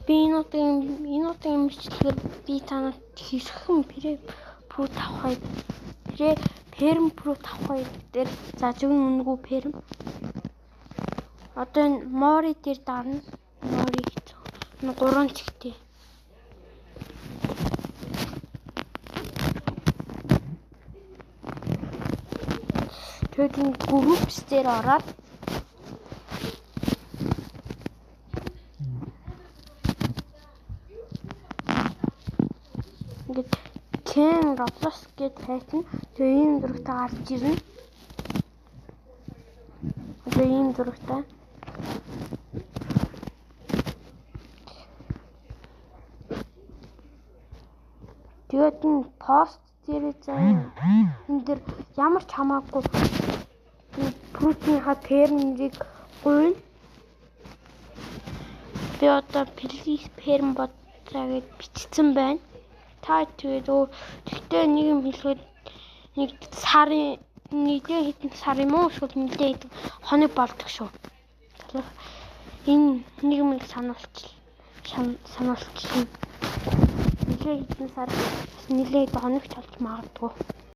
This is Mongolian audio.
Би энэ удаагийн мэтлэгээр би танад хэрхэн Pro 5 Perm Pro 5 дээр за зөвхөн үнэгүй Perm. Одоо энэ Mori дээр дарна. Mori гэж. 3 чигтэй. Тэгээд энэ groups дээр ороод ингээд Ken Roblox гэж хайсан. Тэгээ ийм зурагтай гарч ирнэ. Одоо ийм зурагтай. Тэгээд энэ пост дээр заяа энэ дэр ямар ч хамаагүй Pro-ийнхаа Perm-ийг гуйна. Би одоо please Perm бодлоо гэж бичсэн байна. Та тэгээд тэгтээ нэг юм хэлэхэд нэг сарын нэгэн хэдэн сар юм уу эсвэл нэгэн хэдэн хоног болдог шүү. Энэ нэг юм сануулчихна. Нэгэн хэдэн сар нэлээд хоногч болж магадгүй.